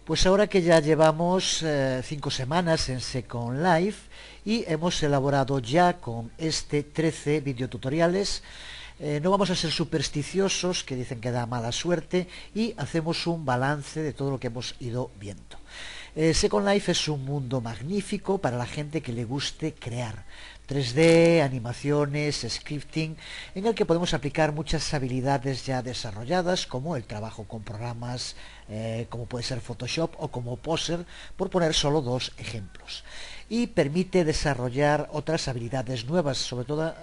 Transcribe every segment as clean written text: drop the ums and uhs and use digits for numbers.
Pues ahora que ya llevamos 5 semanas en Second Life y hemos elaborado ya con este 13 videotutoriales, no vamos a ser supersticiosos, que dicen que da mala suerte, y hacemos un balance de todo lo que hemos ido viendo. Second Life es un mundo magnífico para la gente que le guste crear 3D, animaciones, scripting, en el que podemos aplicar muchas habilidades ya desarrolladas, como el trabajo con programas como puede ser Photoshop o como Poser, por poner solo dos ejemplos. Y permite desarrollar otras habilidades nuevas, sobre todo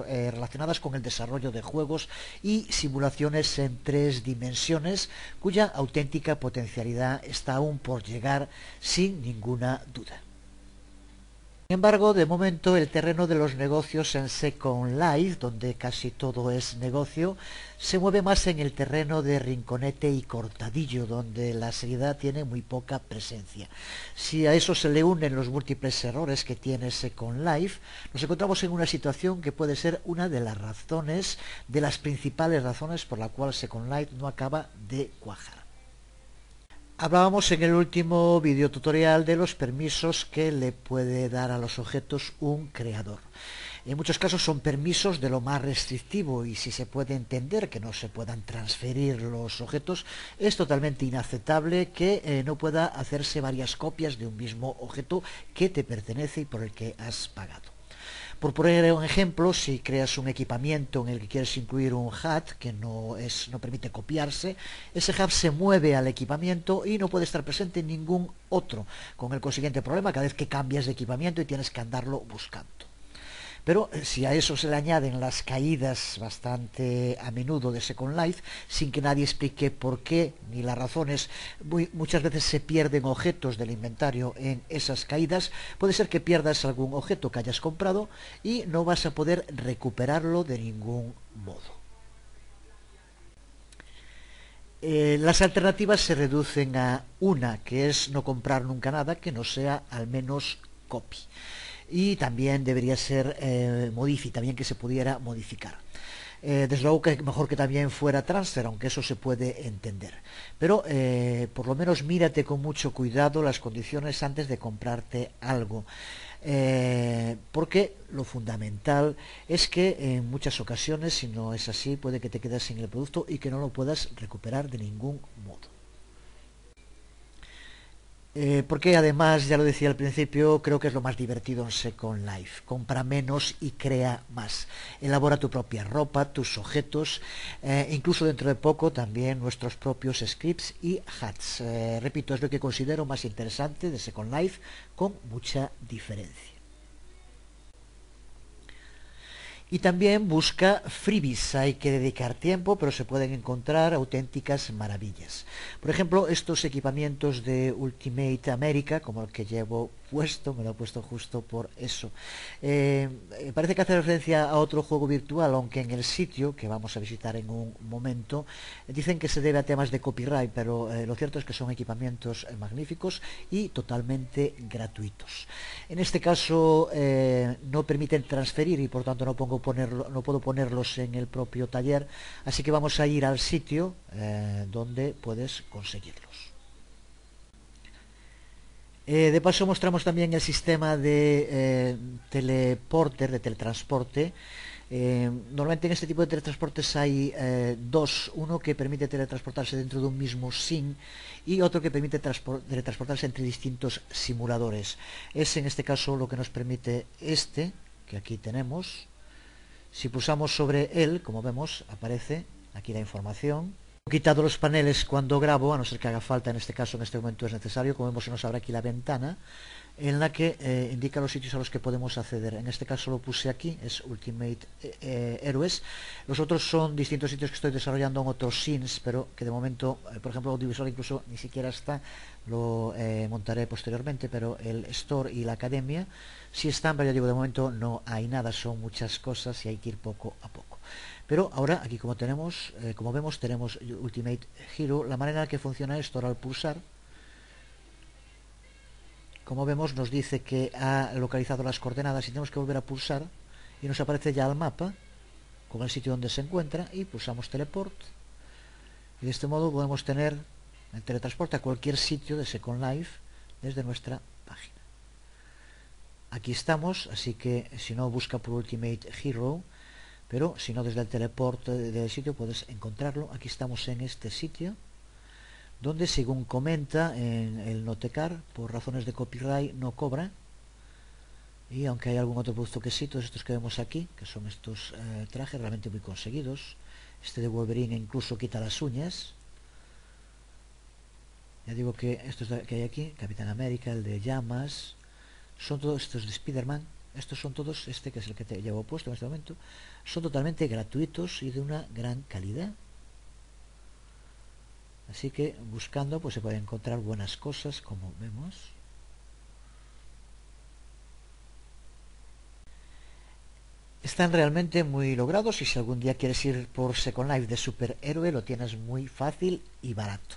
relacionadas con el desarrollo de juegos y simulaciones en 3 dimensiones, cuya auténtica potencialidad está aún por llegar sin ninguna duda. Sin embargo, de momento el terreno de los negocios en Second Life, donde casi todo es negocio, se mueve más en el terreno de Rinconete y Cortadillo, donde la seriedad tiene muy poca presencia. Si a eso se le unen los múltiples errores que tiene Second Life, nos encontramos en una situación que puede ser una de las razones, de las principales razones por la cual Second Life no acaba de cuajar. Hablábamos en el último videotutorial de los permisos que le puede dar a los objetos un creador. En muchos casos son permisos de lo más restrictivo, y si se puede entender que no se puedan transferir los objetos, es totalmente inaceptable que no pueda hacerse varias copias de un mismo objeto que te pertenece y por el que has pagado. Por poner un ejemplo, si creas un equipamiento en el que quieres incluir un HUD que no permite copiarse, ese HUD se mueve al equipamiento y no puede estar presente en ningún otro, con el consiguiente problema cada vez que cambias de equipamiento y tienes que andarlo buscando. Pero si a eso se le añaden las caídas bastante a menudo de Second Life, sin que nadie explique por qué ni las razones, muchas veces se pierden objetos del inventario en esas caídas, puede ser que pierdas algún objeto que hayas comprado y no vas a poder recuperarlo de ningún modo. Las alternativas se reducen a una, que es no comprar nunca nada que no sea al menos copy. Y también debería ser también que se pudiera modificar. Desde luego que mejor que también fuera transfer, aunque eso se puede entender. Pero por lo menos mírate con mucho cuidado las condiciones antes de comprarte algo. Porque lo fundamental es que en muchas ocasiones, si no es así, puede que te quedes sin el producto y que no lo puedas recuperar de ningún modo. Porque además, ya lo decía al principio, creo que es lo más divertido en Second Life. Compra menos y crea más. Elabora tu propia ropa, tus objetos, incluso dentro de poco también nuestros propios scripts y HUDs. Repito, es lo que considero más interesante de Second Life, con mucha diferencia. Y también busca freebies. Hay que dedicar tiempo, pero se pueden encontrar auténticas maravillas. Por ejemplo, estos equipamientos de Ultimate America, como el que llevo puesto, me lo he puesto justo por eso. Parece que hace referencia a otro juego virtual, aunque en el sitio, que vamos a visitar en un momento, dicen que se debe a temas de copyright, pero lo cierto es que son equipamientos magníficos y totalmente gratuitos. En este caso no permiten transferir y por tanto no puedo ponerlos en el propio taller, así que vamos a ir al sitio donde puedes conseguirlos. De paso mostramos también el sistema de teleporter, de teletransporte. Normalmente en este tipo de teletransportes hay dos, uno que permite teletransportarse dentro de un mismo sim y otro que permite teletransportarse entre distintos simuladores. Es en este caso lo que nos permite este, que aquí tenemos. Si pulsamos sobre él, como vemos, aparece aquí la información. He quitado los paneles cuando grabo, a no ser que haga falta, en este caso, en este momento es necesario. Como vemos, se nos abre aquí la ventana en la que indica los sitios a los que podemos acceder. En este caso lo puse aquí, es Ultimate Heroes. Los otros son distintos sitios que estoy desarrollando en otros scenes, pero que de momento, por ejemplo, audiovisual incluso ni siquiera está, lo montaré posteriormente, pero el Store y la Academia sí están, pero ya digo, de momento no hay nada, son muchas cosas y hay que ir poco a poco. Pero ahora aquí como vemos tenemos Ultimate Hero. La manera en que funciona esto ahora al pulsar, como vemos nos dice que ha localizado las coordenadas y tenemos que volver a pulsar y nos aparece ya el mapa con el sitio donde se encuentra y pulsamos teleport y de este modo podemos tener el teletransporte a cualquier sitio de Second Life desde nuestra página. Aquí estamos, así que si no, busca por Ultimate Hero, pero si no, desde el teleporte del sitio puedes encontrarlo. Aquí estamos en este sitio, donde, según comenta en el Notecar, por razones de copyright no cobra. Y aunque hay algún otro producto que sí, todos estos que vemos aquí, que son estos trajes realmente muy conseguidos. Este de Wolverine incluso quita las uñas. Ya digo que estos que hay aquí, Capitán América, el de llamas, son todos estos de Spider-Man. Estos son todos, este que es el que te llevo puesto en este momento, son totalmente gratuitos y de una gran calidad. Así que buscando pues se pueden encontrar buenas cosas, como vemos. Están realmente muy logrados y si algún día quieres ir por Second Life de superhéroe lo tienes muy fácil y barato.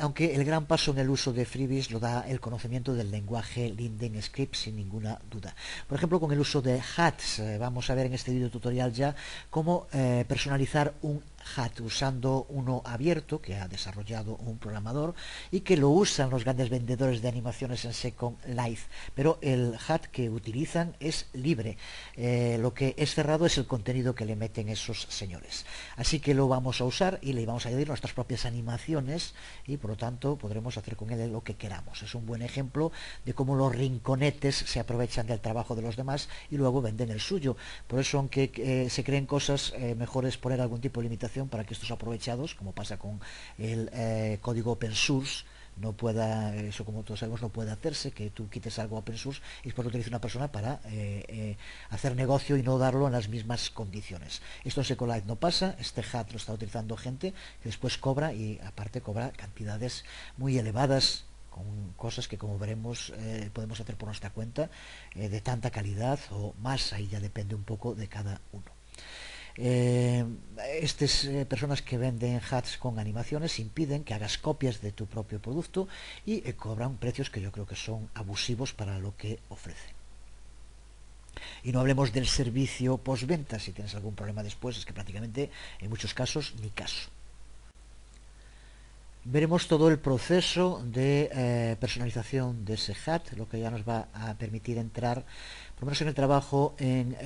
Aunque el gran paso en el uso de freebies lo da el conocimiento del lenguaje Linden Script sin ninguna duda. Por ejemplo, con el uso de hats, vamos a ver en este video tutorial ya cómo personalizar un hat usando uno abierto que ha desarrollado un programador y que lo usan los grandes vendedores de animaciones en Second Life, pero el hat que utilizan es libre. Lo que es cerrado es el contenido que le meten esos señores. Así que lo vamos a usar y le vamos a añadir nuestras propias animaciones y por lo tanto podremos hacer con él lo que queramos. Es un buen ejemplo de cómo los rinconetes se aprovechan del trabajo de los demás y luego venden el suyo. Por eso, aunque se creen cosas, mejor es poner algún tipo de limitación para que estos aprovechados, como pasa con el código open source, no pueda, eso como todos sabemos, no puede hacerse, que tú quites algo open source y después lo utilice una persona para hacer negocio y no darlo en las mismas condiciones. Esto en Second Life no pasa, este hat lo está utilizando gente que después cobra y aparte cobra cantidades muy elevadas con cosas que, como veremos, podemos hacer por nuestra cuenta de tanta calidad o más, ahí ya depende un poco de cada uno. Estas personas que venden hats con animaciones impiden que hagas copias de tu propio producto y cobran precios que yo creo que son abusivos para lo que ofrecen. Y no hablemos del servicio postventa. Si tienes algún problema después, es que prácticamente en muchos casos ni caso. Veremos todo el proceso de personalización de ese hat, lo que ya nos va a permitir entrar, por lo menos en el trabajo, en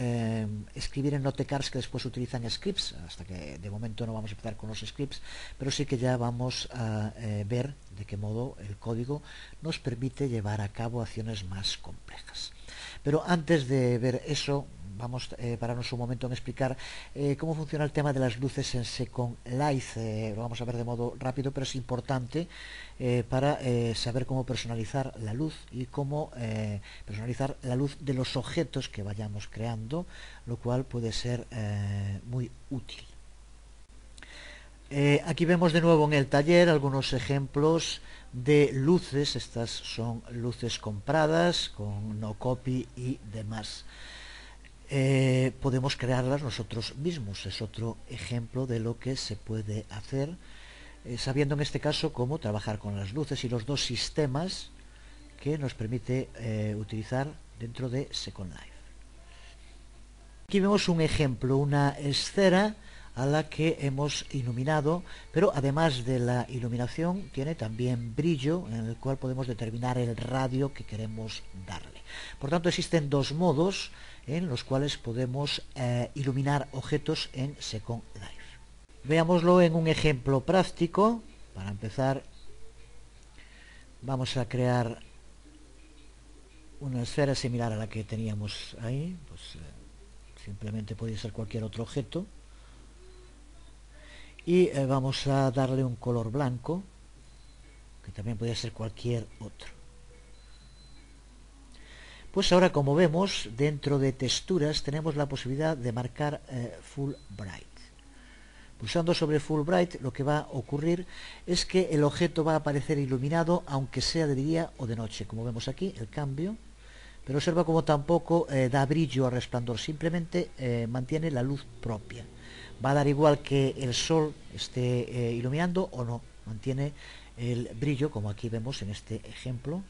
escribir en notecars que después utilizan scripts, hasta que de momento no vamos a empezar con los scripts, pero sí que ya vamos a ver de qué modo el código nos permite llevar a cabo acciones más complejas. Pero antes de ver eso, vamos a pararnos un momento en explicar cómo funciona el tema de las luces en Second Life. Lo vamos a ver de modo rápido, pero es importante para saber cómo personalizar la luz y cómo personalizar la luz de los objetos que vayamos creando, lo cual puede ser muy útil. Aquí vemos de nuevo en el taller algunos ejemplos de luces. Estas son luces compradas con no copy y demás. Podemos crearlas nosotros mismos. Es otro ejemplo de lo que se puede hacer, sabiendo en este caso cómo trabajar con las luces y los dos sistemas que nos permite utilizar dentro de Second Life. Aquí vemos un ejemplo, una esfera a la que hemos iluminado, pero además de la iluminación tiene también brillo, en el cual podemos determinar el radio que queremos darle. Por tanto, existen dos modos en los cuales podemos iluminar objetos en Second Life. Veámoslo en un ejemplo práctico. Para empezar, vamos a crear una esfera similar a la que teníamos ahí, pues simplemente podría ser cualquier otro objeto. Y vamos a darle un color blanco, que también podría ser cualquier otro. Pues ahora, como vemos, dentro de texturas tenemos la posibilidad de marcar Full Bright. Pulsando sobre Full Bright, lo que va a ocurrir es que el objeto va a aparecer iluminado, aunque sea de día o de noche. Como vemos aquí, el cambio. Pero observa como tampoco da brillo al resplandor, simplemente mantiene la luz propia. Va a dar igual que el sol esté iluminando o no, mantiene el brillo, como aquí vemos en este ejemplo.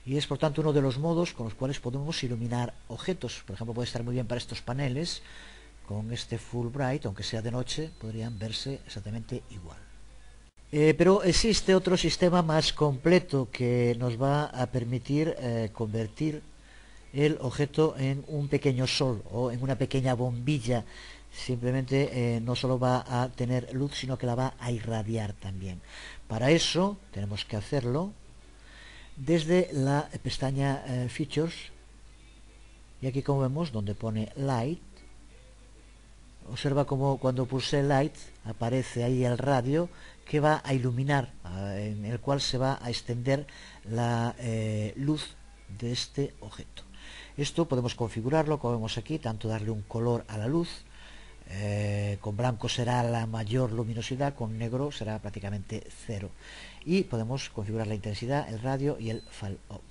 Y es por tanto uno de los modos con los cuales podemos iluminar objetos. Por ejemplo, puede estar muy bien para estos paneles, con este Fulbright, aunque sea de noche, podrían verse exactamente igual. Pero existe otro sistema más completo que nos va a permitir convertir el objeto en un pequeño sol o en una pequeña bombilla. Simplemente no solo va a tener luz, sino que la va a irradiar también. Para eso tenemos que hacerlo desde la pestaña Features, y aquí, como vemos, donde pone Light, observa como cuando pulse Light aparece ahí el radio que va a iluminar, en el cual se va a extender la luz de este objeto. Esto podemos configurarlo, como vemos aquí, tanto darle un color a la luz, con blanco será la mayor luminosidad, con negro será prácticamente cero, y podemos configurar la intensidad, el radio y el fall off.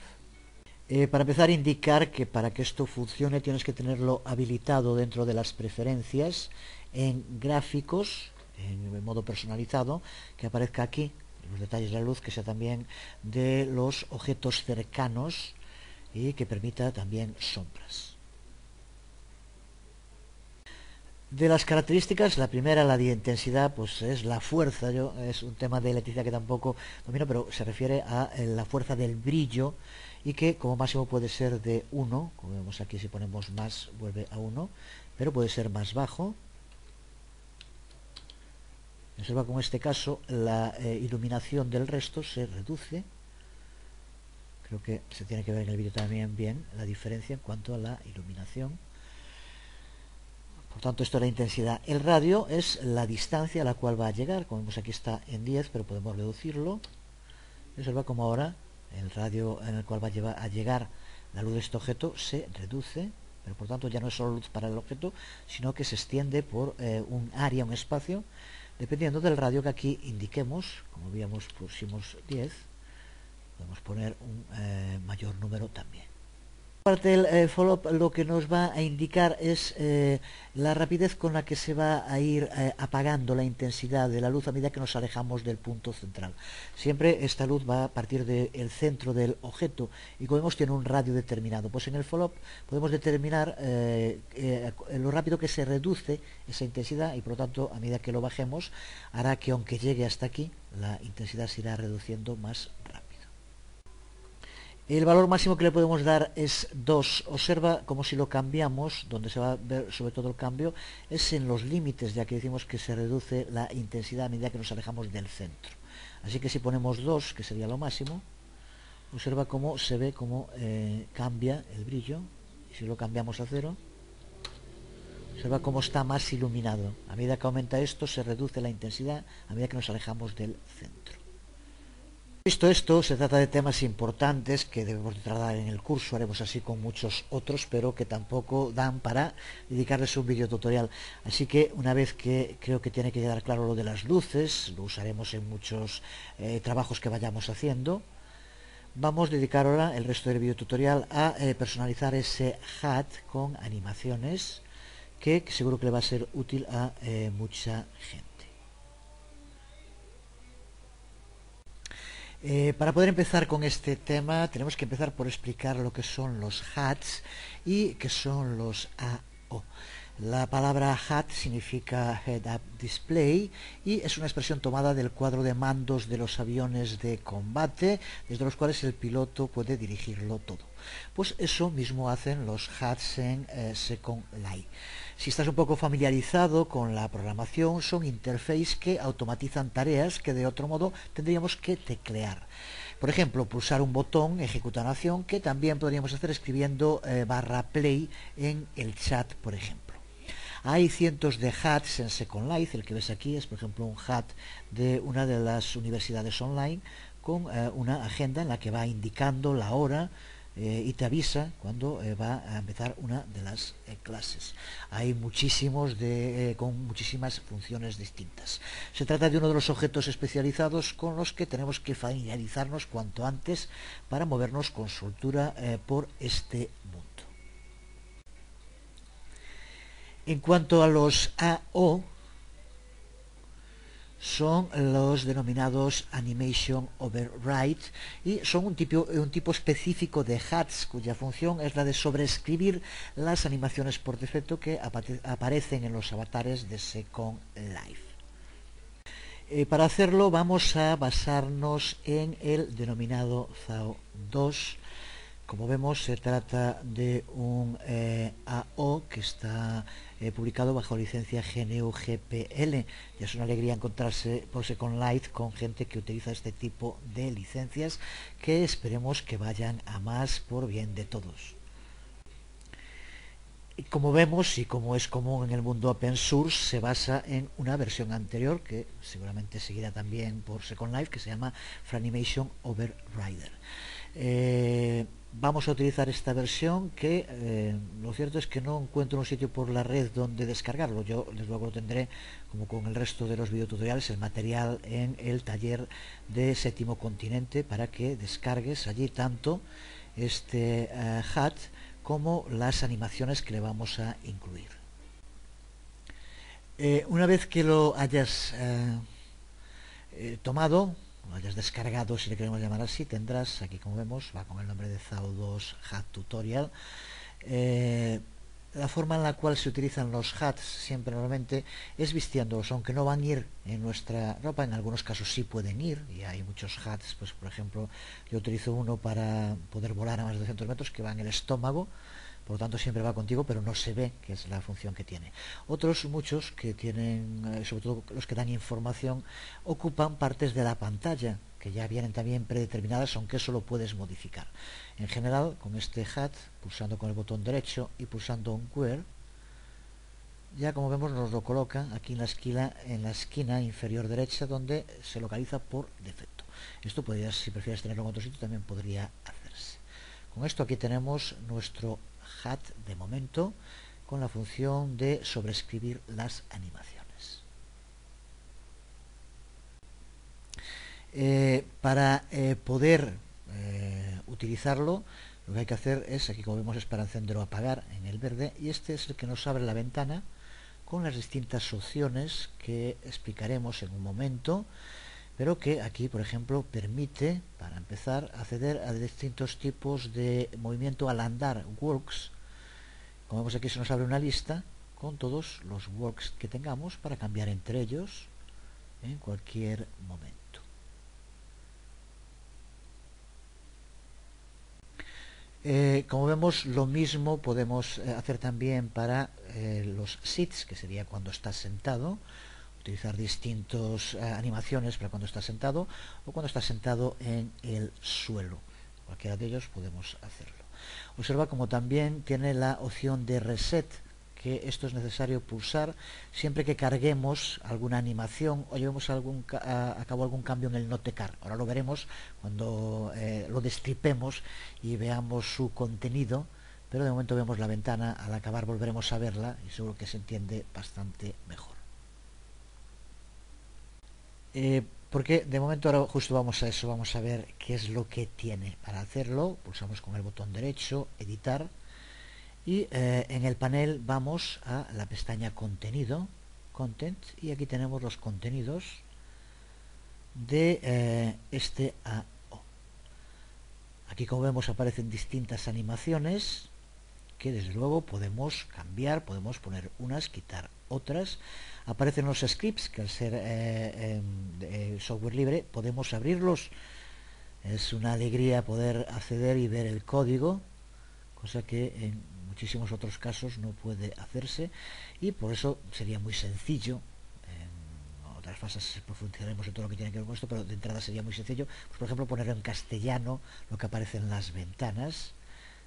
Para empezar, indicar que para que esto funcione tienes que tenerlo habilitado dentro de las preferencias en gráficos, en modo personalizado, que aparezca aquí los detalles de la luz, que sea también de los objetos cercanos y que permita también sombras. De las características, la primera, la de intensidad, pues es la fuerza. Es un tema de electricidad que tampoco domino, pero se refiere a la fuerza del brillo, y que como máximo puede ser de 1, como vemos aquí, si ponemos más vuelve a 1, pero puede ser más bajo. Observa como en este caso la iluminación del resto se reduce. Creo que se tiene que ver en el vídeo también bien la diferencia en cuanto a la iluminación. Por tanto, esto es la intensidad. El radio es la distancia a la cual va a llegar. Como vemos aquí está en 10, pero podemos reducirlo. Observa como ahora el radio en el cual va a llegar la luz de este objeto se reduce, pero por tanto ya no es solo luz para el objeto, sino que se extiende por un área, un espacio, dependiendo del radio que aquí indiquemos. Como habíamos pusimos 10, podemos poner un mayor número también. Parte del follow-up lo que nos va a indicar es la rapidez con la que se va a ir apagando la intensidad de la luz a medida que nos alejamos del punto central. Siempre esta luz va a partir del centro del objeto y, como vemos, tiene un radio determinado. Pues en el follow-up podemos determinar lo rápido que se reduce esa intensidad, y por lo tanto, a medida que lo bajemos, hará que aunque llegue hasta aquí, la intensidad se irá reduciendo más rápido. El valor máximo que le podemos dar es 2. Observa como si lo cambiamos, donde se va a ver sobre todo el cambio, es en los límites, ya que decimos que se reduce la intensidad a medida que nos alejamos del centro. Así que si ponemos 2, que sería lo máximo, observa cómo se ve cómo cambia el brillo. Y si lo cambiamos a 0, observa cómo está más iluminado. A medida que aumenta esto, se reduce la intensidad a medida que nos alejamos del centro. Visto esto, se trata de temas importantes que debemos tratar en el curso. Haremos así con muchos otros, pero que tampoco dan para dedicarles un vídeo tutorial. Así que una vez que creo que tiene que quedar claro lo de las luces, lo usaremos en muchos trabajos que vayamos haciendo. Vamos a dedicar ahora el resto del vídeo tutorial a personalizar ese HUD con animaciones, que seguro que le va a ser útil a mucha gente. Para poder empezar con este tema tenemos que empezar por explicar lo que son los HUDs y qué son los AO. La palabra HUD significa Head Up Display y es una expresión tomada del cuadro de mandos de los aviones de combate, desde los cuales el piloto puede dirigirlo todo. Pues eso mismo hacen los HUDs en Second Life. Si estás un poco familiarizado con la programación, son interfaces que automatizan tareas que de otro modo tendríamos que teclear. Por ejemplo, pulsar un botón ejecuta una acción que también podríamos hacer escribiendo /play en el chat, por ejemplo. Hay cientos de HUDs en Second Life. El que ves aquí es, por ejemplo, un HUD de una de las universidades online con una agenda en la que va indicando la hora y te avisa cuando va a empezar una de las clases. Hay muchísimos con muchísimas funciones distintas. Se trata de uno de los objetos especializados con los que tenemos que familiarizarnos cuanto antes para movernos con soltura por este mundo. En cuanto a los AO, son los denominados Animation Override y son un tipo específico de HUDs cuya función es la de sobreescribir las animaciones por defecto que aparecen en los avatares de Second Life. Para hacerlo vamos a basarnos en el denominado ZAO2. Como vemos, se trata de un AO que está publicado bajo licencia GNU GPL. Y es una alegría encontrarse por Second Life con gente que utiliza este tipo de licencias, que esperemos que vayan a más por bien de todos. Y como vemos, y como es común en el mundo open source, se basa en una versión anterior que seguramente seguirá también por Second Life, que se llama Franimation Overrider. Vamos a utilizar esta versión que lo cierto es que no encuentro un sitio por la red donde descargarlo. Yo luego lo tendré, como con el resto de los videotutoriales, el material en el taller de Séptimo Continente para que descargues allí tanto este HUD como las animaciones que le vamos a incluir. Una vez que lo hayas tomado, lo hayas descargado, si le queremos llamar así, tendrás aquí, como vemos, va con el nombre de ZAO2 HUD Tutorial. La forma en la cual se utilizan los HUDs siempre normalmente es vistiéndolos, aunque no van a ir en nuestra ropa, en algunos casos sí pueden ir, y hay muchos HUDs, pues por ejemplo yo utilizo uno para poder volar a más de 200 metros que va en el estómago, por lo tanto siempre va contigo, pero no se ve, que es la función que tiene. Otros, muchos que tienen, sobre todo los que dan información, ocupan partes de la pantalla que ya vienen también predeterminadas, aunque eso lo puedes modificar. En general, con este HUD, pulsando con el botón derecho y pulsando on Where, ya como vemos nos lo coloca aquí en la esquina inferior derecha, donde se localiza por defecto. Esto podrías, si prefieres tenerlo en otro sitio, también podría hacerse. Con esto aquí tenemos nuestro HUD de momento, con la función de sobreescribir las animaciones. Para poder utilizarlo, lo que hay que hacer es, aquí como vemos es para encender o apagar en el verde, y este es el que nos abre la ventana con las distintas opciones que explicaremos en un momento, pero que aquí, por ejemplo, permite, para empezar, acceder a distintos tipos de movimiento al andar, works. Como vemos aquí se nos abre una lista con todos los works que tengamos para cambiar entre ellos en cualquier momento. Como vemos, lo mismo podemos hacer también para los sits, que sería cuando estás sentado, utilizar distintas animaciones para cuando estás sentado o cuando estás sentado en el suelo. Cualquiera de ellos podemos hacerlo. Observa como también tiene la opción de reset, que esto es necesario pulsar siempre que carguemos alguna animación o llevemos a cabo algún cambio en el notecar. Ahora lo veremos cuando lo destripemos y veamos su contenido, pero de momento vemos la ventana, al acabar volveremos a verla y seguro que se entiende bastante mejor. Porque de momento ahora justo vamos a eso, vamos a ver qué es lo que tiene. Para hacerlo pulsamos con el botón derecho, editar, y en el panel vamos a la pestaña contenido, content, y aquí tenemos los contenidos de este AO. Aquí como vemos aparecen distintas animaciones que desde luego podemos cambiar, podemos poner unas, quitar otras. Aparecen los scripts que al ser software libre podemos abrirlos. Es una alegría poder acceder y ver el código, cosa que en muchísimos otros casos no puede hacerse, y por eso sería muy sencillo. En otras fases profundizaremos en todo lo que tiene que ver con esto, pero de entrada sería muy sencillo, pues, por ejemplo, poner en castellano lo que aparece en las ventanas,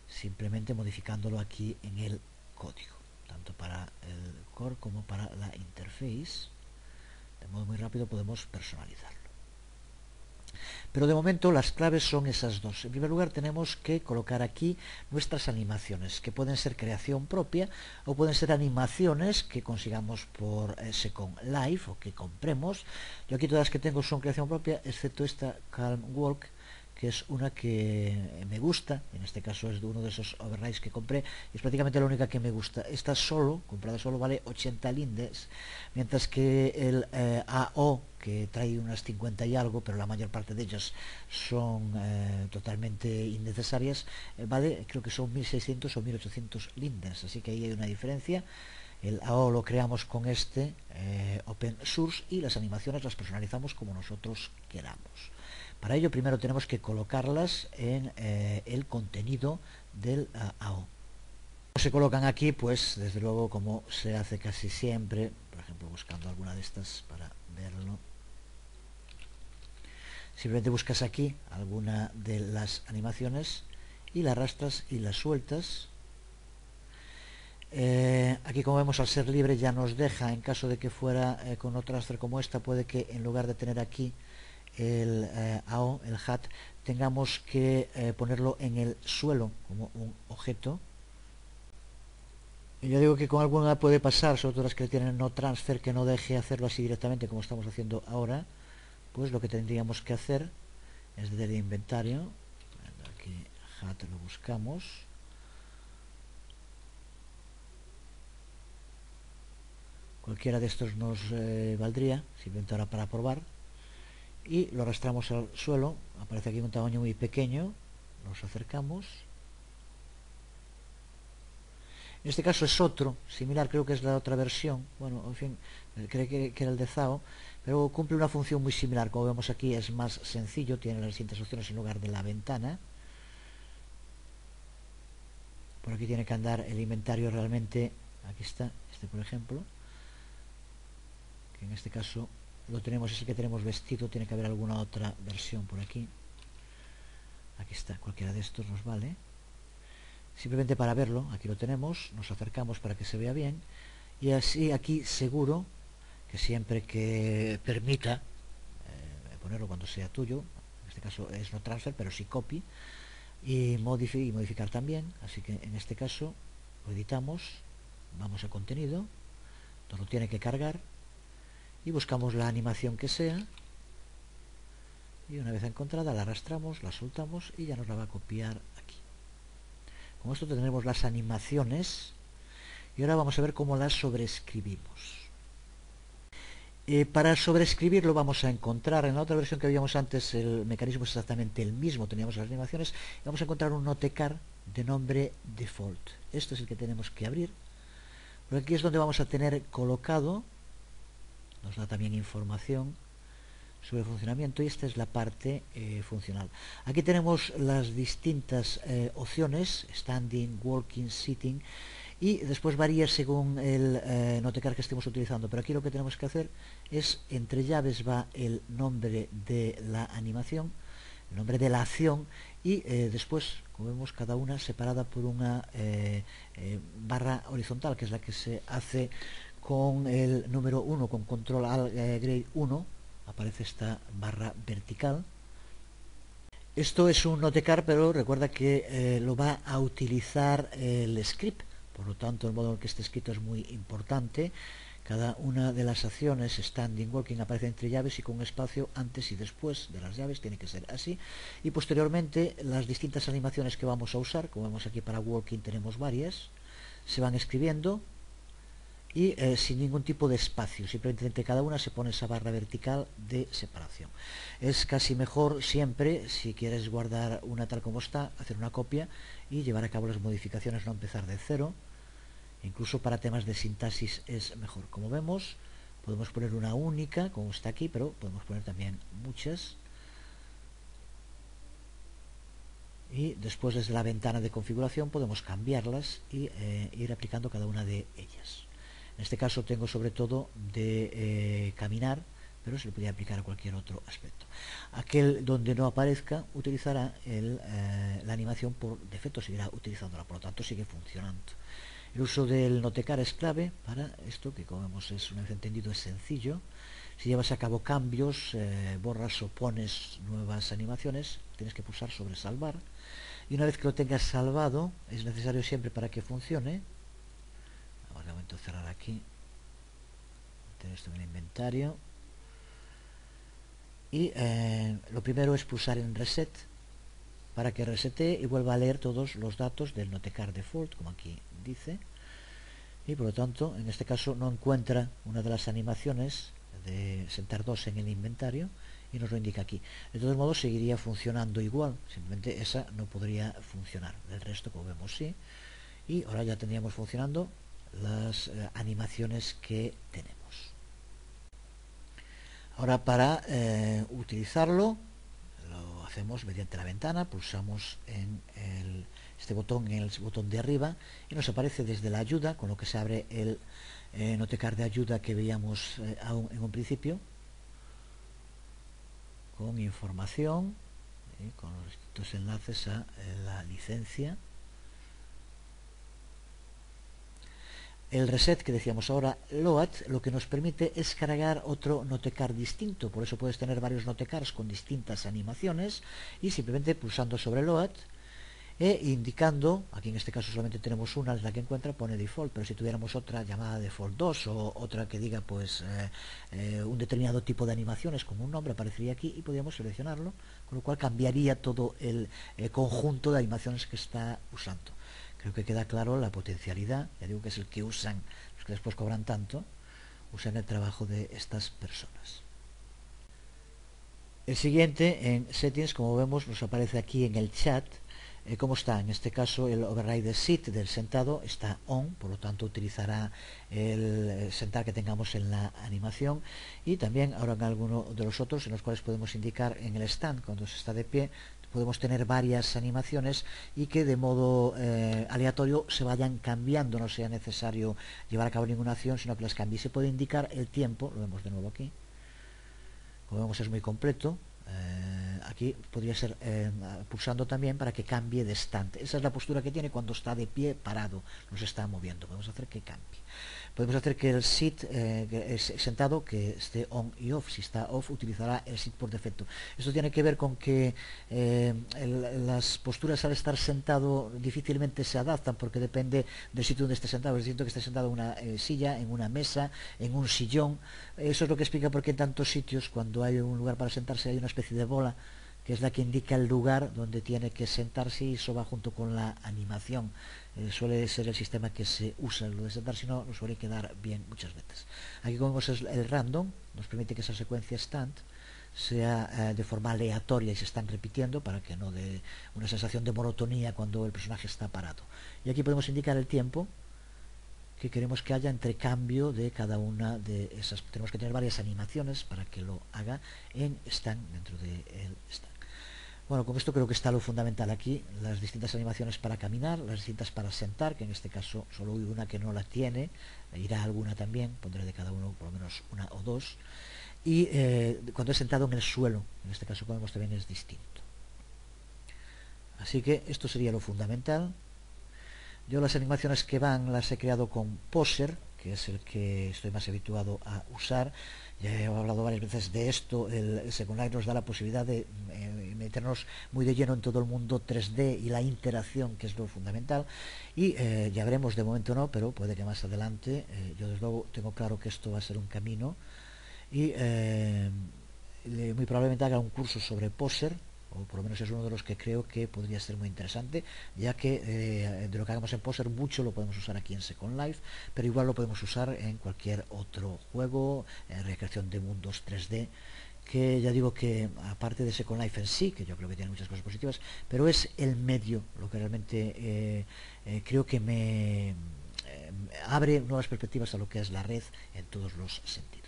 simplemente modificándolo aquí en el código, tanto para el core como para la interface. De modo muy rápido podemos personalizarlo. Pero de momento las claves son esas dos. En primer lugar tenemos que colocar aquí nuestras animaciones, que pueden ser creación propia o pueden ser animaciones que consigamos por Second Life o que compremos. Yo aquí todas las que tengo son creación propia, excepto esta Calm Walk, que es una que me gusta. En este caso es de uno de esos overrides que compré, es prácticamente la única que me gusta. Esta solo, comprada solo, vale 80 lindes, mientras que el AO, que trae unas 50 y algo, pero la mayor parte de ellas son totalmente innecesarias, vale, creo que son 1600 o 1800 lindes, así que ahí hay una diferencia. El AO lo creamos con este open source y las animaciones las personalizamos como nosotros queramos. Para ello primero tenemos que colocarlas en el contenido del AO. Se colocan aquí, pues desde luego, como se hace casi siempre, por ejemplo buscando alguna de estas para verlo. Simplemente buscas aquí alguna de las animaciones y la arrastras y las sueltas. Aquí, como vemos, al ser libre ya nos deja. En caso de que fuera con otro transfer como esta, puede que en lugar de tener aquí el AO, el hat, tengamos que ponerlo en el suelo como un objeto. Y yo digo que con alguna puede pasar, sobre todo las que tienen no transfer, que no deje hacerlo así directamente como estamos haciendo ahora. Pues lo que tendríamos que hacer es desde el inventario, aquí hat lo buscamos, cualquiera de estos nos valdría, simplemente ahora para probar, y lo arrastramos al suelo. Aparece aquí un tamaño muy pequeño, nos acercamos. En este caso es otro similar, creo que es la otra versión, bueno, en fin, creo que era el de Zao, pero cumple una función muy similar. Como vemos aquí es más sencillo, tiene las distintas opciones en lugar de la ventana. Por aquí tiene que andar el inventario realmente. Aquí está, este por ejemplo, que en este caso lo tenemos, es el que tenemos vestido. Tiene que haber alguna otra versión por aquí. Aquí está, cualquiera de estos nos vale. Simplemente para verlo, aquí lo tenemos, nos acercamos para que se vea bien, y así aquí seguro que siempre que permita ponerlo cuando sea tuyo, en este caso es no transfer, pero sí copy, y modificar también. Así que en este caso lo editamos, vamos a contenido, nos lo tiene que cargar y buscamos la animación que sea, y una vez encontrada la arrastramos, la soltamos y ya nos la va a copiar aquí. Con esto tendremos las animaciones y ahora vamos a ver cómo las sobreescribimos. Para sobreescribirlo vamos a encontrar en la otra versión que habíamos antes, el mecanismo es exactamente el mismo, teníamos las animaciones, y vamos a encontrar un notecar de nombre default. Esto es el que tenemos que abrir, porque aquí es donde vamos a tener colocado, nos da también información sobre el funcionamiento, y esta es la parte funcional. Aquí tenemos las distintas opciones, standing, walking, sitting, y después varía según el notecar que estemos utilizando, pero aquí lo que tenemos que hacer es, entre llaves va el nombre de la animación, el nombre de la acción, y después, como vemos, cada una separada por una barra horizontal, que es la que se hace con el número 1, con control alt grade 1, aparece esta barra vertical. Esto es un notecar, pero recuerda que lo va a utilizar el script, por lo tanto el modo en el que esté escrito es muy importante. Cada una de las acciones, standing, walking, aparece entre llaves y con un espacio antes y después de las llaves, tiene que ser así. Y posteriormente las distintas animaciones que vamos a usar, como vemos aquí para walking tenemos varias, se van escribiendo y sin ningún tipo de espacio, simplemente entre cada una se pone esa barra vertical de separación. Es casi mejor siempre, si quieres guardar una tal como está, hacer una copia y llevar a cabo las modificaciones, no empezar de cero. Incluso para temas de sintaxis es mejor. Como vemos, podemos poner una única, como está aquí, pero podemos poner también muchas. Y después, desde la ventana de configuración, podemos cambiarlas y ir aplicando cada una de ellas. En este caso tengo sobre todo de caminar, pero se le podría aplicar a cualquier otro aspecto. Aquel donde no aparezca utilizará la animación por defecto, seguirá utilizándola, por lo tanto sigue funcionando. El uso del notecar es clave para esto, que como vemos es una vez entendido es sencillo. Si llevas a cabo cambios, borras o pones nuevas animaciones, tienes que pulsar sobre salvar, y una vez que lo tengas salvado, es necesario siempre para que funcione, de momento cerrar aquí, meter esto en el inventario, y lo primero es pulsar en reset, para que resete y vuelva a leer todos los datos del Notecard default, como aquí dice, y por lo tanto en este caso no encuentra una de las animaciones de sentar 2 en el inventario y nos lo indica aquí. De todos modos seguiría funcionando igual, simplemente esa no podría funcionar. Del resto, como vemos, sí. Y ahora ya tendríamos funcionando las animaciones que tenemos. Ahora para utilizarlo lo hacemos mediante la ventana, pulsamos en este botón, en el botón de arriba, y nos aparece desde la ayuda, con lo que se abre el Notecard de ayuda que veíamos en un principio, con información, con los distintos enlaces a la licencia. El reset que decíamos ahora, load, lo que nos permite es cargar otro Notecard distinto. Por eso puedes tener varios Notecards con distintas animaciones y simplemente pulsando sobre load e indicando, aquí en este caso solamente tenemos una, es la que encuentra, pone default, pero si tuviéramos otra llamada default 2 o otra que diga pues un determinado tipo de animaciones con un nombre, aparecería aquí y podríamos seleccionarlo, con lo cual cambiaría todo el conjunto de animaciones que está usando. Creo que queda claro la potencialidad, ya digo que es el que usan los que después cobran tanto, usan el trabajo de estas personas. El siguiente, en settings, como vemos, nos aparece aquí en el chat cómo está. En este caso el override sit del sentado está on, por lo tanto utilizará el sentar que tengamos en la animación, y también ahora en alguno de los otros en los cuales podemos indicar en el stand cuando se está de pie, podemos tener varias animaciones y que de modo aleatorio se vayan cambiando, no sea necesario llevar a cabo ninguna acción, sino que las cambie. Se puede indicar el tiempo, lo vemos de nuevo aquí, como vemos es muy completo. Aquí podría ser pulsando también para que cambie de estante. Esa es la postura que tiene cuando está de pie parado, no se está moviendo. Podemos hacer que cambie. Podemos hacer que el sit es sentado que esté on y off. Si está off utilizará el sit por defecto. Esto tiene que ver con que las posturas al estar sentado difícilmente se adaptan porque depende del sitio donde esté sentado. Es decir, que esté sentado en una silla, en una mesa, en un sillón. Eso es lo que explica por qué en tantos sitios cuando hay un lugar para sentarse hay una especie de bola que es la que indica el lugar donde tiene que sentarse, y eso va junto con la animación. Suele ser el sistema que se usa. Lo de sentar, si no, nos suele quedar bien muchas veces. Aquí, como vemos, es el random, nos permite que esa secuencia stand sea de forma aleatoria y se están repitiendo para que no dé una sensación de monotonía cuando el personaje está parado. Y aquí podemos indicar el tiempo que queremos que haya entre cambio de cada una de esas. Tenemos que tener varias animaciones para que lo haga en stand, dentro del stand. Bueno, con esto creo que está lo fundamental aquí, las distintas animaciones para caminar, las distintas para sentar, que en este caso solo hay una que no la tiene, irá alguna también, pondré de cada uno por lo menos una o dos, y cuando es sentado en el suelo, en este caso como vemos también es distinto. Así que esto sería lo fundamental. Yo las animaciones que van las he creado con Poser, que es el que estoy más habituado a usar. Ya he hablado varias veces de esto. El Second Life nos da la posibilidad de meternos muy de lleno en todo el mundo 3D y la interacción, que es lo fundamental. Y ya veremos, de momento no, pero puede que más adelante. Yo desde luego tengo claro que esto va a ser un camino. Y muy probablemente haga un curso sobre Poser, o por lo menos es uno de los que creo que podría ser muy interesante, ya que de lo que hagamos en Poser mucho lo podemos usar aquí en Second Life, pero igual lo podemos usar en cualquier otro juego, recreación de mundos 3D, que ya digo que aparte de Second Life en sí, que yo creo que tiene muchas cosas positivas, pero es el medio lo que realmente creo que me abre nuevas perspectivas a lo que es la red en todos los sentidos.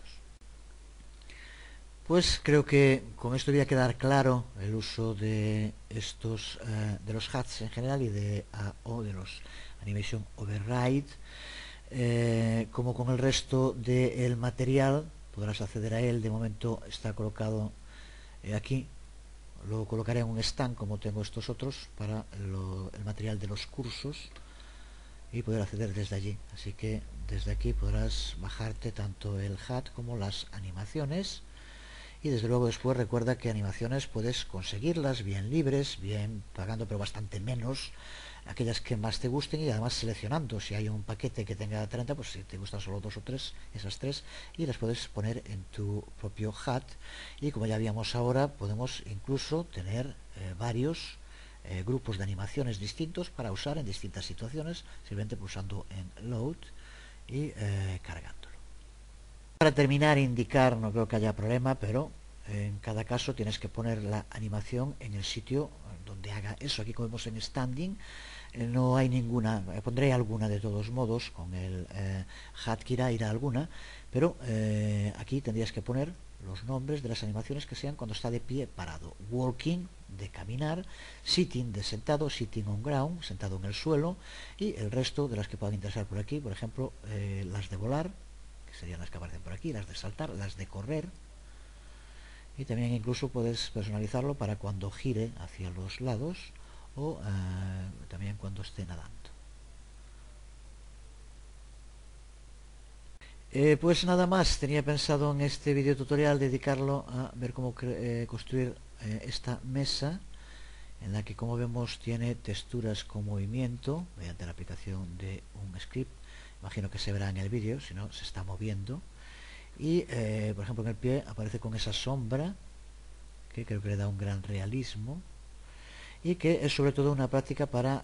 Pues creo que con esto voy a quedar claro el uso de estos de los HUDs en general y de AO, de los Animation Override. Como con el resto del material podrás acceder a él. De momento está colocado aquí. Lo colocaré en un stand como tengo estos otros para el material de los cursos y poder acceder desde allí. Así que desde aquí podrás bajarte tanto el HUD como las animaciones. Y desde luego después recuerda que animaciones puedes conseguirlas bien libres, bien pagando, pero bastante menos, aquellas que más te gusten, y además seleccionando. Si hay un paquete que tenga 30, pues si te gustan solo 2 o 3, esas 3, y las puedes poner en tu propio HUD. Y como ya habíamos ahora, podemos incluso tener varios grupos de animaciones distintos para usar en distintas situaciones, simplemente pulsando en Load y cargándolo. Para terminar, indicar, no creo que haya problema, pero en cada caso tienes que poner la animación en el sitio donde haga eso. Aquí como vemos en Standing, no hay ninguna, pondré alguna de todos modos, con el Hatkira irá alguna, pero aquí tendrías que poner los nombres de las animaciones que sean cuando está de pie parado. Walking, de caminar; sitting, de sentado; sitting on ground, sentado en el suelo; y el resto de las que puedan interesar por aquí, por ejemplo, las de volar, que serían las que aparecen por aquí; las de saltar; las de correr; y también incluso puedes personalizarlo para cuando gire hacia los lados o también cuando esté nadando. Pues nada más, tenía pensado en este video tutorial dedicarlo a ver cómo construir esta mesa, en la que, como vemos, tiene texturas con movimiento mediante la aplicación de un script. Imagino que se verá en el vídeo, si no se está moviendo. Y por ejemplo, en el pie aparece con esa sombra que creo que le da un gran realismo, y que es sobre todo una práctica para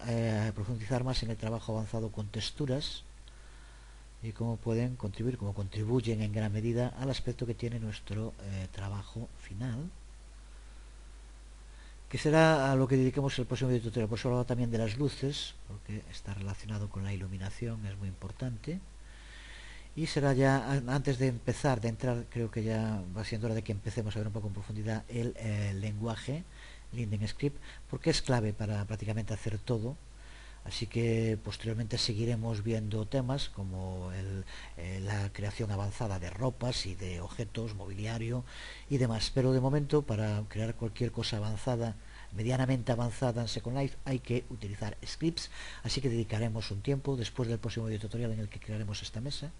profundizar más en el trabajo avanzado con texturas y cómo pueden contribuir, cómo contribuyen en gran medida al aspecto que tiene nuestro trabajo final, que será a lo que dediquemos el próximo video tutorial. Por eso hablaba también de las luces, porque está relacionado con la iluminación, es muy importante. Y será ya, antes de empezar, de entrar, creo que ya va siendo hora de que empecemos a ver un poco en profundidad el lenguaje Linden Script, porque es clave para prácticamente hacer todo. Así que posteriormente seguiremos viendo temas como la creación avanzada de ropas y de objetos, mobiliario y demás. Pero de momento, para crear cualquier cosa avanzada, medianamente avanzada en Second Life, hay que utilizar scripts. Así que dedicaremos un tiempo después del próximo video tutorial en el que crearemos esta mesa,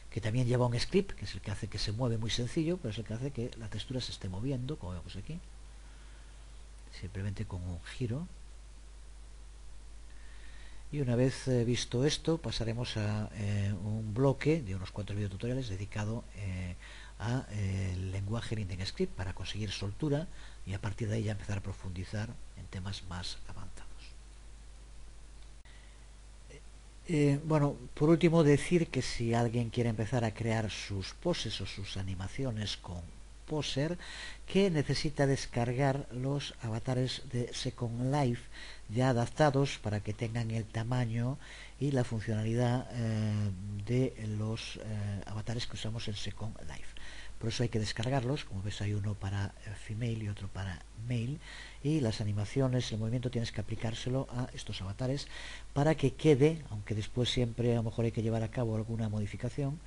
que también lleva un script, que es el que hace que se mueve muy sencillo, pero es el que hace que la textura se esté moviendo, como vemos aquí, simplemente con un giro. Y una vez visto esto, pasaremos a un bloque de unos cuantos videotutoriales dedicado al lenguaje Linden Script para conseguir soltura, y a partir de ahí ya empezar a profundizar en temas más avanzados. Bueno, por último, decir que si alguien quiere empezar a crear sus poses o sus animaciones con Poser, que necesita descargar los avatares de Second Life ya adaptados para que tengan el tamaño y la funcionalidad de los avatares que usamos en Second Life. Por eso hay que descargarlos. Como ves, hay uno para female y otro para male, y las animaciones, el movimiento, tienes que aplicárselo a estos avatares para que quede, aunque después siempre a lo mejor hay que llevar a cabo alguna modificación,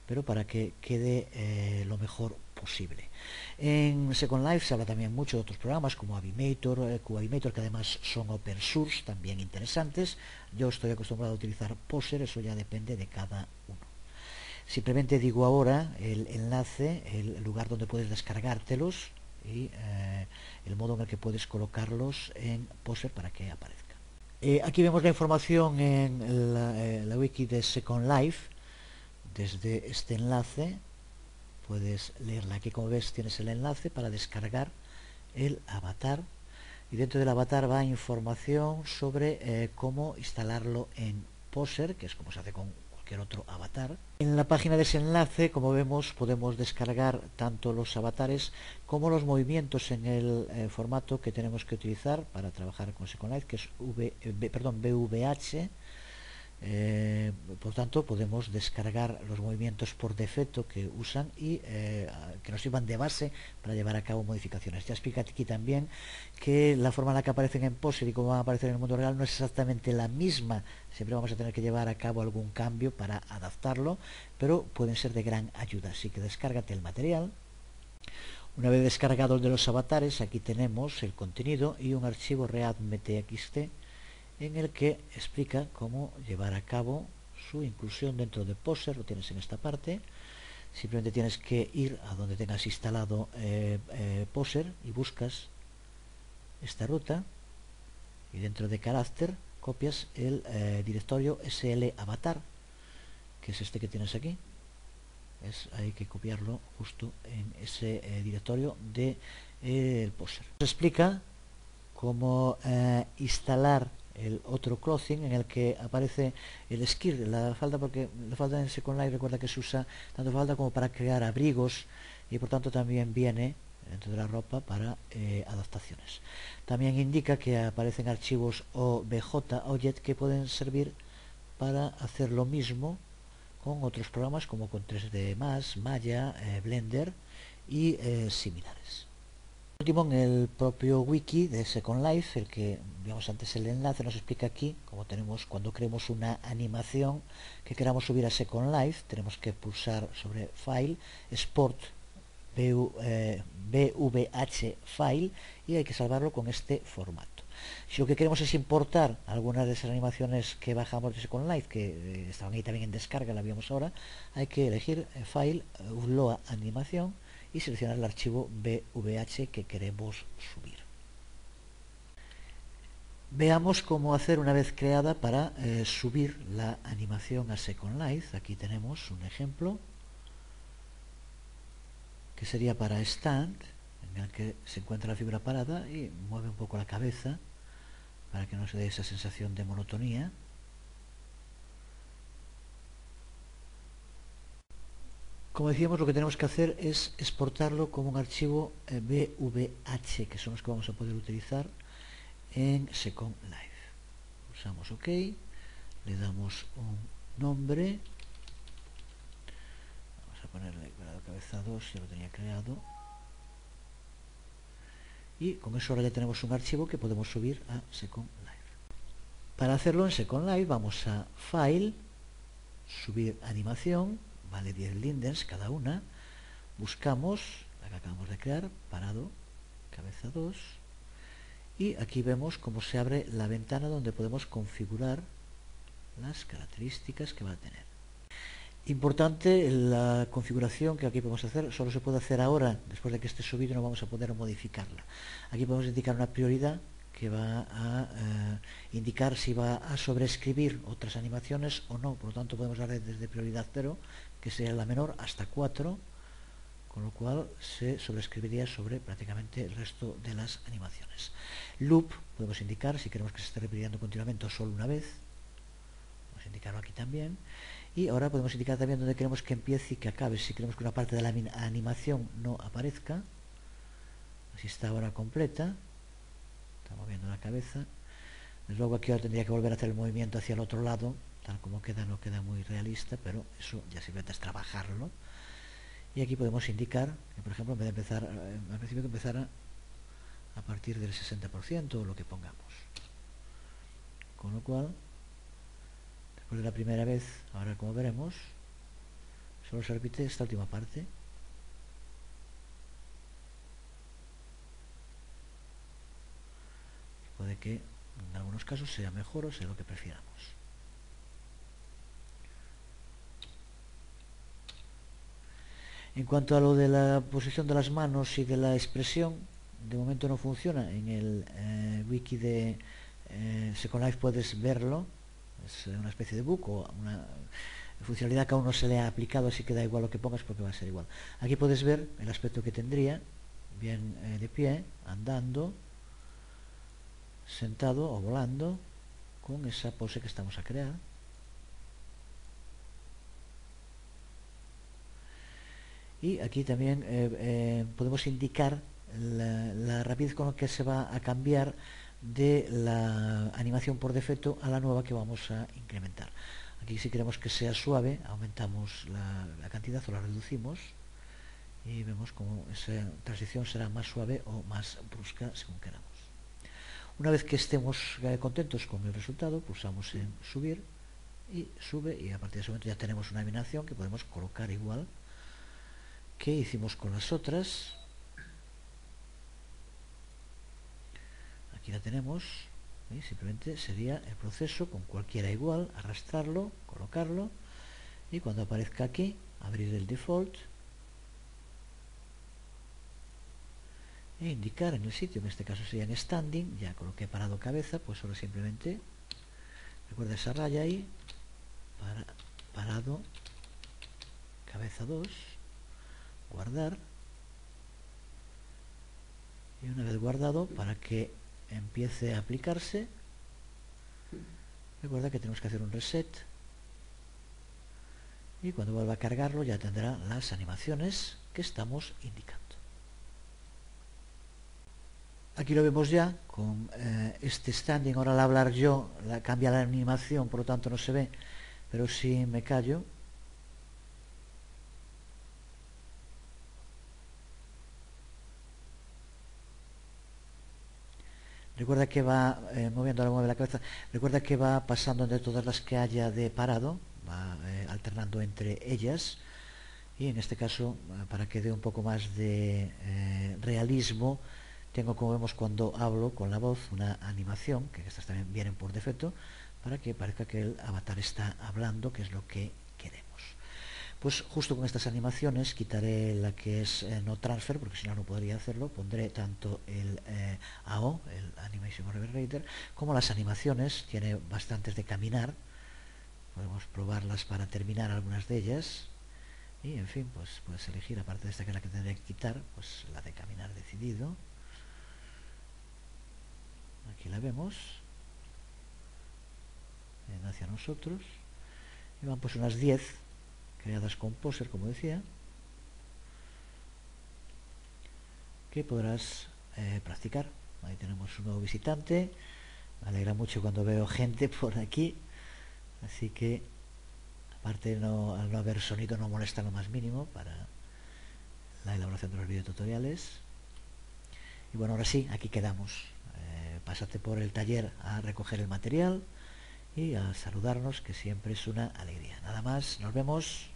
pero para que quede lo mejor posible. En Second Life se habla también mucho de otros programas como Avimator, QAvimator, que además son open source, también interesantes. Yo estoy acostumbrado a utilizar Poser, eso ya depende de cada uno. Simplemente digo ahora el enlace, el lugar donde puedes descargártelos y el modo en el que puedes colocarlos en Poser para que aparezcan. Aquí vemos la información en la wiki de Second Life. Desde este enlace puedes leerla. Aquí, como ves, tienes el enlace para descargar el avatar, y dentro del avatar va información sobre cómo instalarlo en Poser, que es como se hace con cualquier otro avatar. En la página de ese enlace, como vemos, podemos descargar tanto los avatares como los movimientos en el formato que tenemos que utilizar para trabajar con Second Life, que es VVH. Por tanto, podemos descargar los movimientos por defecto que usan y que nos sirvan de base para llevar a cabo modificaciones. Ya explica aquí también que la forma en la que aparecen en Poser y cómo van a aparecer en el mundo real no es exactamente la misma. Siempre vamos a tener que llevar a cabo algún cambio para adaptarlo, pero pueden ser de gran ayuda. Así que descárgate el material. Una vez descargado el de los avatares, aquí tenemos el contenido y un archivo readme.txt en el que explica cómo llevar a cabo su inclusión dentro de Poser. Lo tienes en esta parte. Simplemente tienes que ir a donde tengas instalado Poser y buscas esta ruta, y dentro de carácter copias el directorio slavatar, que es este que tienes aquí. Hay que copiarlo justo en ese directorio de el Poser. Se explica cómo instalar el otro clothing en el que aparece el skirt, la falda, porque la falda en Second Life recuerda que se usa tanto falda como para crear abrigos y por tanto también viene dentro de la ropa para adaptaciones. También indica que aparecen archivos OBJ, OJET, que pueden servir para hacer lo mismo con otros programas como con 3D Max, Maya, Blender y similares. Por último, en el propio wiki de Second Life, el que vimos antes el enlace, nos explica aquí cómo tenemos cuando creemos una animación que queramos subir a Second Life, tenemos que pulsar sobre File, Export, BVH File, y hay que salvarlo con este formato. Si lo que queremos es importar algunas de esas animaciones que bajamos de Second Life, que estaban ahí también en descarga, la vimos ahora, hay que elegir File, Upload Animación y seleccionar el archivo BVH que queremos subir. Veamos cómo hacer una vez creada para subir la animación a Second Life. Aquí tenemos un ejemplo que sería para Stand, en el que se encuentra la figura parada y mueve un poco la cabeza para que no se dé esa sensación de monotonía. Como decíamos, lo que tenemos que hacer es exportarlo como un archivo BVH, que son los que vamos a poder utilizar en Second Life. Pulsamos OK, le damos un nombre, vamos a ponerle cabeza 2, ya lo tenía creado, y con eso ahora ya tenemos un archivo que podemos subir a Second Life. Para hacerlo en Second Life vamos a File, subir animación, vale 10 lindens cada una, buscamos la que acabamos de crear, parado, cabeza 2, y aquí vemos cómo se abre la ventana donde podemos configurar las características que va a tener. Importante, la configuración que aquí podemos hacer solo se puede hacer ahora, después de que esté subido no vamos a poder modificarla. Aquí podemos indicar una prioridad que va a indicar si va a sobreescribir otras animaciones o no, por lo tanto podemos darle desde prioridad 0, que sería la menor, hasta 4, con lo cual se sobreescribiría sobre prácticamente el resto de las animaciones. Loop, podemos indicar si queremos que se esté repitiendo continuamente o solo una vez, vamos a indicarlo aquí también. Y ahora podemos indicar también dónde queremos que empiece y que acabe. Si queremos que una parte de la animación no aparezca, así está ahora completa, está moviendo la cabeza. Desde luego aquí ahora tendría que volver a hacer el movimiento hacia el otro lado, tal como queda, no queda muy realista, pero eso ya simplemente es trabajarlo. Y aquí podemos indicar que, por ejemplo, en vez de empezar, al principio que empezara a partir del 60% o lo que pongamos. Con lo cual, después de la primera vez, ahora como veremos, solo se repite esta última parte. Puede que en algunos casos sea mejor o sea lo que prefiramos. En cuanto a lo de la posición de las manos y de la expresión, de momento no funciona. En el wiki de Second Life puedes verlo, es una especie de bug o una funcionalidad que aún no se le ha aplicado, así que da igual lo que pongas porque va a ser igual. Aquí puedes ver el aspecto que tendría, bien de pie, andando, sentado o volando, con esa pose que estamos a crear. Y aquí también podemos indicar la rapidez con la que se va a cambiar de la animación por defecto a la nueva que vamos a incrementar. Aquí si queremos que sea suave, aumentamos la cantidad o la reducimos y vemos cómo esa transición será más suave o más brusca según queramos. Una vez que estemos contentos con el resultado, pulsamos en subir y sube, y a partir de ese momento ya tenemos una animación que podemos colocar igual que hicimos con las otras. Aquí la tenemos, y simplemente sería el proceso con cualquiera igual, arrastrarlo, colocarlo, y cuando aparezca aquí, abrir el default e indicar en el sitio, en este caso sería en standing, ya coloqué parado cabeza, pues ahora simplemente recuerda esa raya ahí, parado cabeza 2, guardar, y una vez guardado, para que empiece a aplicarse. Recuerda que tenemos que hacer un reset y cuando vuelva a cargarlo ya tendrá las animaciones que estamos indicando. Aquí lo vemos ya con este standing. Ahora al hablar yo cambia la animación, por lo tanto no se ve, pero si me callo, recuerda que va moviendo, ahora mueve la cabeza, recuerda que va pasando entre todas las que haya de parado, va alternando entre ellas, y en este caso, para que dé un poco más de realismo, tengo, como vemos cuando hablo con la voz, una animación, que estas también vienen por defecto, para que parezca que el avatar está hablando, que es lo que queremos. Pues justo con estas animaciones quitaré la que es no transfer, porque si no no podría hacerlo. Pondré tanto el AO, el Animation Overrider, como las animaciones. Tiene bastantes de caminar, podemos probarlas para terminar algunas de ellas. Y en fin, pues puedes elegir, aparte de esta que es la que tendré que quitar, pues la de caminar decidido. Aquí la vemos, hacia nosotros, y van pues unas 10 creadas con Poser, como decía, que podrás practicar. Ahí tenemos un nuevo visitante. Me alegra mucho cuando veo gente por aquí, así que aparte al no haber sonido no molesta lo más mínimo para la elaboración de los videotutoriales. Y bueno, ahora sí, aquí quedamos. Pásate por el taller a recoger el material y a saludarnos, que siempre es una alegría. Nada más, nos vemos.